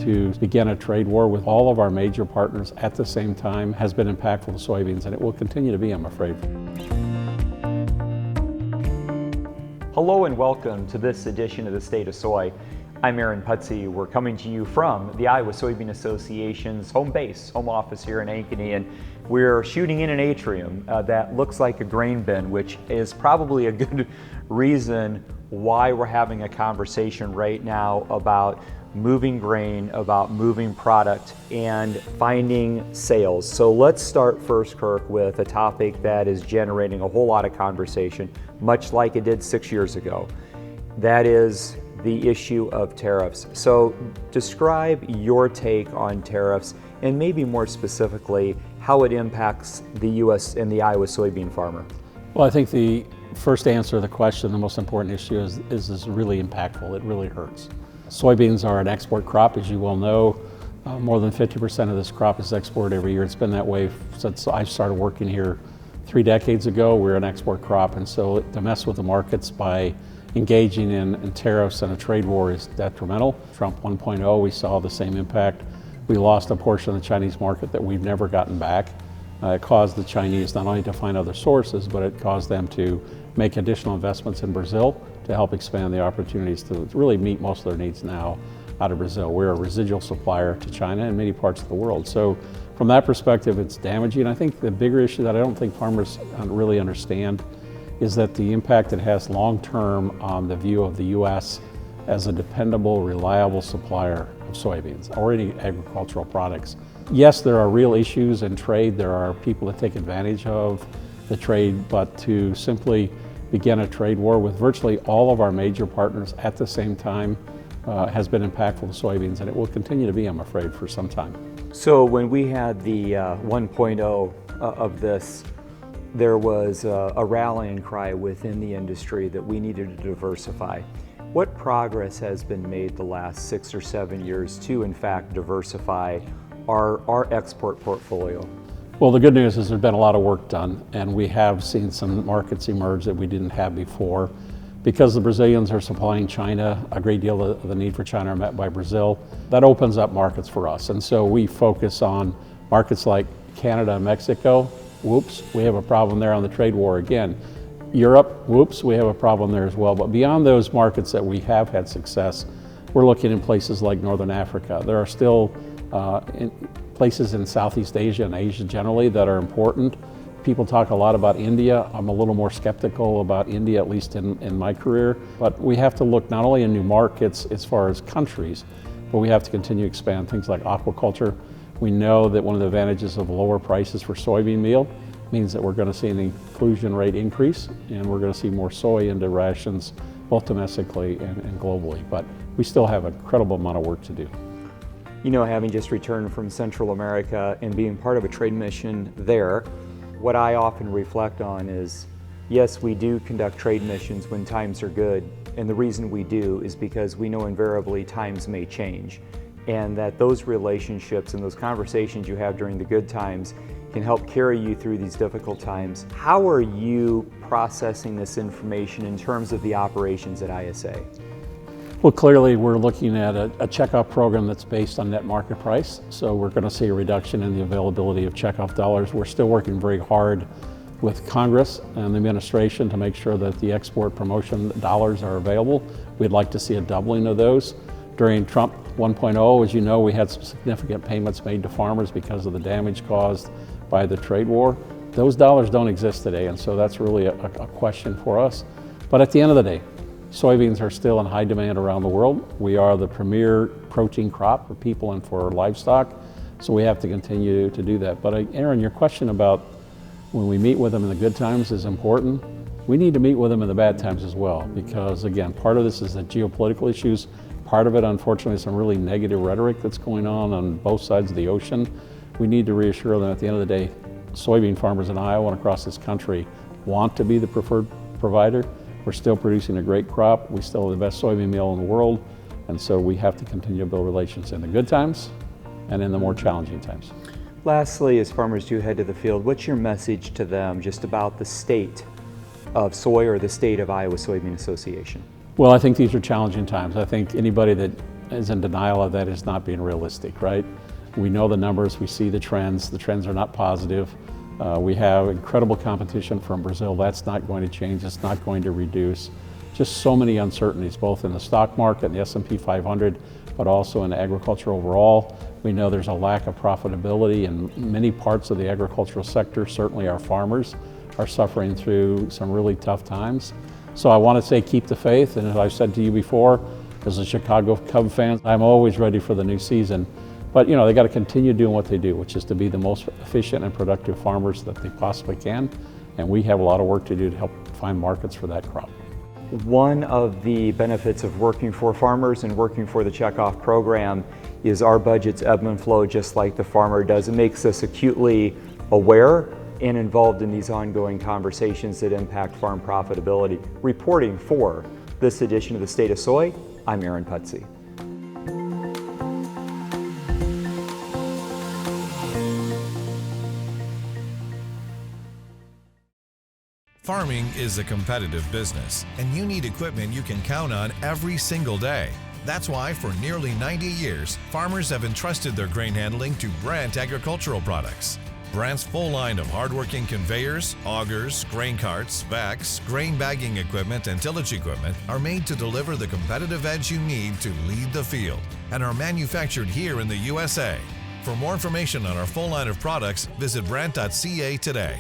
to begin a trade war with all of our major partners at the same time has been impactful to soybeans, and it will continue to be, I'm afraid. Hello and welcome to this edition of the State of Soy. I'm Aaron Putsey. We're coming to you from the Iowa Soybean Association's home office here in Ankeny, and we're shooting in an atrium that looks like a grain bin, which is probably a good reason why we're having a conversation right now about moving grain, about moving product, and finding sales. So let's start first, Kirk, with a topic that is generating a whole lot of conversation, much like it did 6 years ago. That is the issue of tariffs. So describe your take on tariffs, and maybe more specifically, how it impacts the U.S. and the Iowa soybean farmer. Well, I think the first answer to the question, the most important issue is really impactful. It really hurts. Soybeans are an export crop, as you well know. More than 50% of this crop is exported every year. It's been that way since I started working here 3 decades ago. We're an export crop, and so to mess with the markets by engaging in tariffs and a trade war is detrimental. Trump 1.0, we saw the same impact. We lost a portion of the Chinese market that we've never gotten back. It caused the Chinese not only to find other sources, but it caused them to make additional investments in Brazil to help expand the opportunities to really meet most of their needs now out of Brazil. We're a residual supplier to China and many parts of the world. So from that perspective, it's damaging. I think the bigger issue that I don't think farmers really understand is that the impact it has long-term on the view of the U.S. as a dependable, reliable supplier of soybeans or any agricultural products. Yes, there are real issues in trade. There are people that take advantage of the trade, but to simply begin a trade war with virtually all of our major partners at the same time has been impactful to soybeans, and it will continue to be, I'm afraid, for some time. So when we had the 1.0 of this, there was a rallying cry within the industry that we needed to diversify. What progress has been made the last 6 or 7 years to, in fact, diversify our export portfolio? Well, the good news is there's been a lot of work done, and we have seen some markets emerge that we didn't have before. Because the Brazilians are supplying China, a great deal of the need for China are met by Brazil. That opens up markets for us, and so we focus on markets like Canada and Mexico. Whoops, we have a problem there on the trade war again. Europe, whoops, we have a problem there as well. But beyond those markets that we have had success, we're looking in places like Northern Africa. There are still places in Southeast Asia and Asia generally that are important. People talk a lot about India. I'm a little more skeptical about India, at least in my career. But we have to look not only in new markets as far as countries, but we have to continue to expand things like aquaculture. We know that one of the advantages of lower prices for soybean meal means that we're going to see an inclusion rate increase, and we're going to see more soy into rations, both domestically and globally. But we still have an incredible amount of work to do. You know, having just returned from Central America and being part of a trade mission there, what I often reflect on is, yes, we do conduct trade missions when times are good, and the reason we do is because we know invariably times may change, and that those relationships and those conversations you have during the good times can help carry you through these difficult times. How are you processing this information in terms of the operations at ISA? Well, clearly we're looking at a checkoff program that's based on net market price. So we're going to see a reduction in the availability of checkoff dollars. We're still working very hard with Congress and the administration to make sure that the export promotion dollars are available. We'd like to see a doubling of those. During Trump 1.0, as you know, we had some significant payments made to farmers because of the damage caused by the trade war. Those dollars don't exist today, and so that's really a question for us. But at the end of the day, soybeans are still in high demand around the world. We are the premier protein crop for people and for livestock, so we have to continue to do that. But Aaron, your question about when we meet with them in the good times is important. We need to meet with them in the bad times as well, because again, part of this is the geopolitical issues. Part of it, unfortunately, is some really negative rhetoric that's going on both sides of the ocean. We need to reassure them at the end of the day, soybean farmers in Iowa and across this country want to be the preferred provider. We're still producing a great crop. We still have the best soybean meal in the world. And so we have to continue to build relations in the good times and in the more challenging times. Lastly, as farmers do head to the field, what's your message to them just about the state of soy or the state of Iowa Soybean Association? Well, I think these are challenging times. I think anybody that is in denial of that is not being realistic, right? We know the numbers, we see the trends are not positive. We have incredible competition from Brazil. That's not going to change, it's not going to reduce. Just so many uncertainties, both in the stock market and the S&P 500, but also in agriculture overall. We know there's a lack of profitability in many parts of the agricultural sector. Certainly our farmers are suffering through some really tough times. So I want to say keep the faith, and as I've said to you before, as a Chicago Cub fan, I'm always ready for the new season. But they got to continue doing what they do, which is to be the most efficient and productive farmers that they possibly can. And we have a lot of work to do to help find markets for that crop. One of the benefits of working for farmers and working for the checkoff program is our budgets ebb and flow just like the farmer does. It makes us acutely aware and involved in these ongoing conversations that impact farm profitability. Reporting for this edition of the State of Soy, I'm Aaron Putsey. Farming is a competitive business, and you need equipment you can count on every single day. That's why for nearly 90 years, farmers have entrusted their grain handling to Brandt Agricultural Products. Brandt's full line of hardworking conveyors, augers, grain carts, vacs, grain bagging equipment, and tillage equipment are made to deliver the competitive edge you need to lead the field and are manufactured here in the USA. For more information on our full line of products, visit brandt.ca today.